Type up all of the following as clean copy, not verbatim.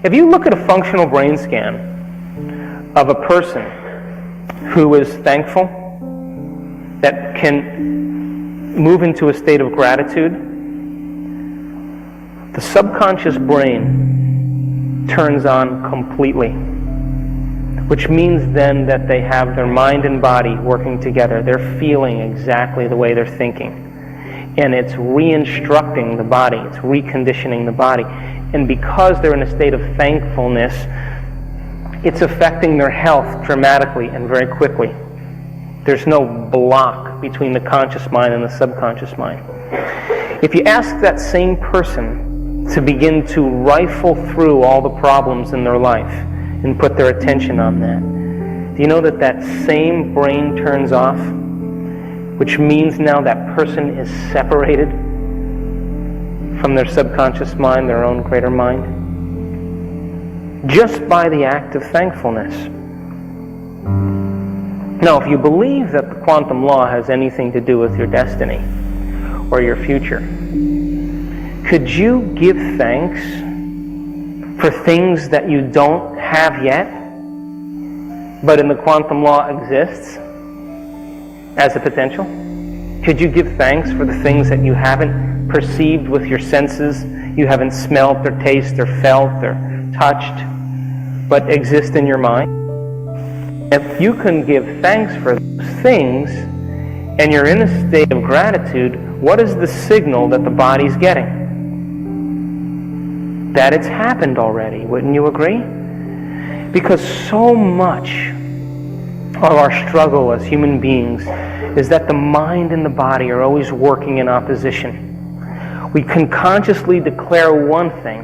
If you look at a functional brain scan of a person who is thankful, that can move into a state of gratitude, the subconscious brain turns on completely, which means then that they have their mind and body working together. They're feeling exactly the way they're thinking. And it's re-instructing the body. It's reconditioning the body. And because they're in a state of thankfulness, it's affecting their health dramatically and very quickly. There's no block between the conscious mind and the subconscious mind. If you ask that same person to begin to rifle through all the problems in their life and put their attention on that, do you know that that same brain turns off? Which means now that person is separated from their subconscious mind, their own greater mind, just by the act of thankfulness. Now, if you believe that the quantum law has anything to do with your destiny or your future, could you give thanks for things that you don't have yet, but in the quantum law exists as a potential? Could you give thanks for the things that you haven't perceived with your senses, you haven't smelt or tasted or felt or touched, but exist in your mind? If you can give thanks for those things, and you're in a state of gratitude, what is the signal that the body's getting? That it's happened already, wouldn't you agree? Because so much of our struggle as human beings is that the mind and the body are always working in opposition. We can consciously declare one thing,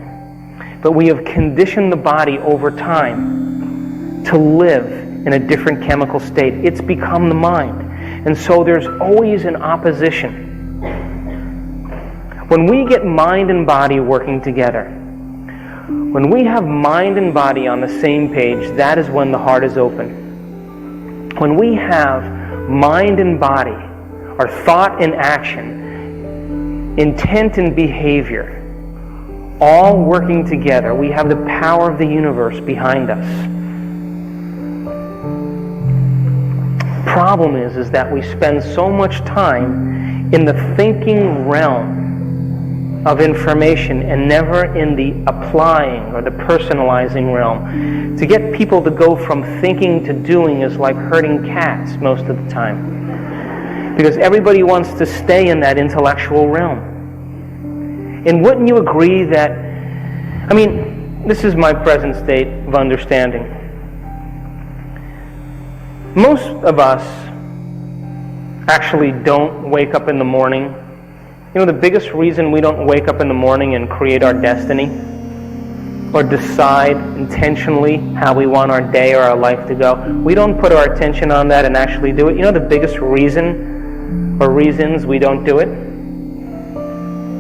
but we have conditioned the body over time to live in a different chemical state. It's become the mind. And so there's always an opposition. When we get mind and body working together, when we have mind and body on the same page, that is when the heart is open. When we have mind and body, our thought and action, intent and behavior, all working together, we have the power of the universe behind us. Problem is that we spend so much time in the thinking realm of information and never in the applying or the personalizing realm. To get people to go from thinking to doing is like herding cats most of the time, because everybody wants to stay in that intellectual realm. And wouldn't you agree that, this is my present state of understanding. Most of us actually don't wake up in the morning. You know the biggest reason we don't wake up in the morning and create our destiny or decide intentionally how we want our day or our life to go? We don't put our attention on that and actually do it. You know the biggest reason or reasons we don't do it?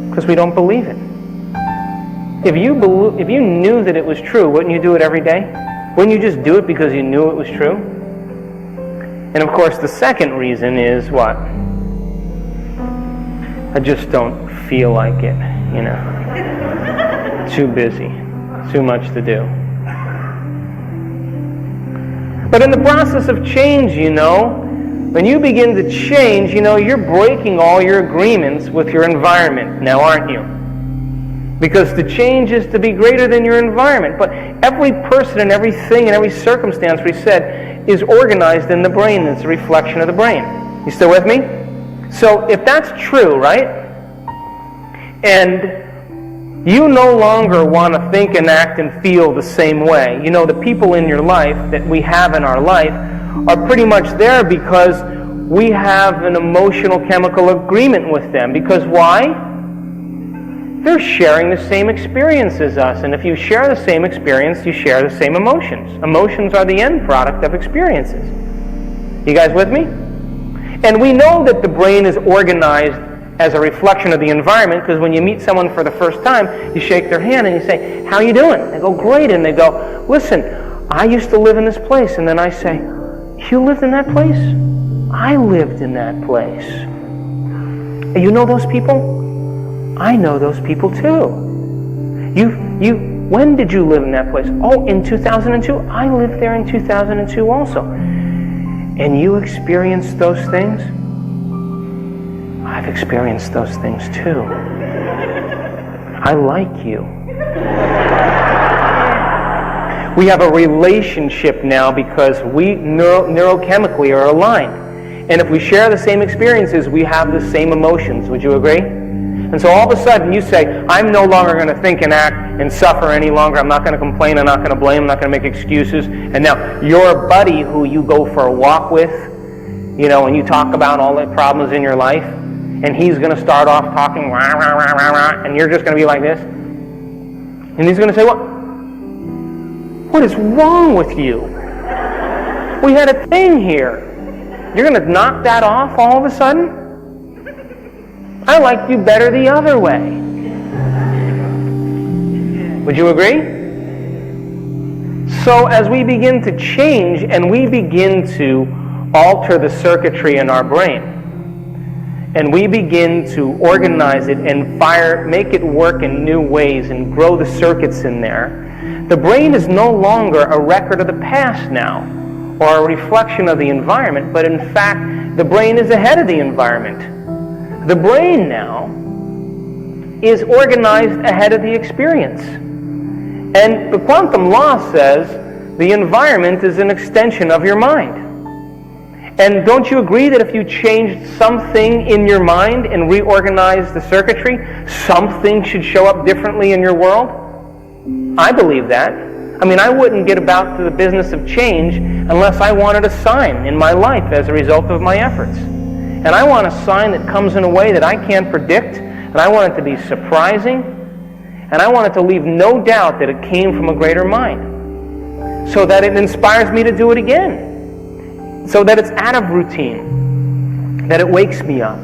Because we don't believe it. If you knew that it was true, wouldn't you do it every day? Wouldn't you just do it because you knew it was true? And of course, the second reason is what? I just don't feel like it, Too busy, too much to do. But in the process of change, when you begin to change, you're breaking all your agreements with your environment now, aren't you? Because the change is to be greater than your environment. But every person and everything and every circumstance, we said, is organized in the brain. It's a reflection of the brain. You still with me? So if that's true, right? And you no longer want to think and act and feel the same way. The people in your life that we have in our life are pretty much there because we have an emotional chemical agreement with them. Because why? They're sharing the same experience as us. And if you share the same experience, you share the same emotions. Emotions are the end product of experiences. You guys with me? And we know that the brain is organized as a reflection of the environment, because when you meet someone for the first time, you shake their hand and you say, "How are you doing?" They go, "Great." And they go, "Listen, I used to live in this place." And then I say, "You lived in that place?" "I lived in that place." "You know those people?" "I know those people too." You When did you live in that place? Oh, in 2002. I lived there in 2002 also. And you experienced those things? I've experienced those things too. I like you. We have a relationship now because we neurochemically are aligned. And if we share the same experiences, we have the same emotions. Would you agree? And so all of a sudden you say, I'm no longer going to think and act and suffer any longer. I'm not going to complain. I'm not going to blame. I'm not going to make excuses. And now your buddy who you go for a walk with, and you talk about all the problems in your life, and he's going to start off talking, rah, rah, rah, rah, rah, and you're just going to be like this. And he's going to say, what is wrong with you? We had a thing here. You're going to knock that off all of a sudden? I liked you better the other way. Would you agree? So as we begin to change and we begin to alter the circuitry in our brain, and we begin to organize it and make it work in new ways and grow the circuits in there, the brain is no longer a record of the past now, or a reflection of the environment, but in fact, the brain is ahead of the environment. The brain now is organized ahead of the experience. And the quantum law says the environment is an extension of your mind. And don't you agree that if you changed something in your mind and reorganized the circuitry, something should show up differently in your world? I believe that. I mean, I wouldn't get about to the business of change unless I wanted a sign in my life as a result of my efforts. And I want a sign that comes in a way that I can't predict, and I want it to be surprising, and I want it to leave no doubt that it came from a greater mind, so that it inspires me to do it again, so that it's out of routine, that it wakes me up.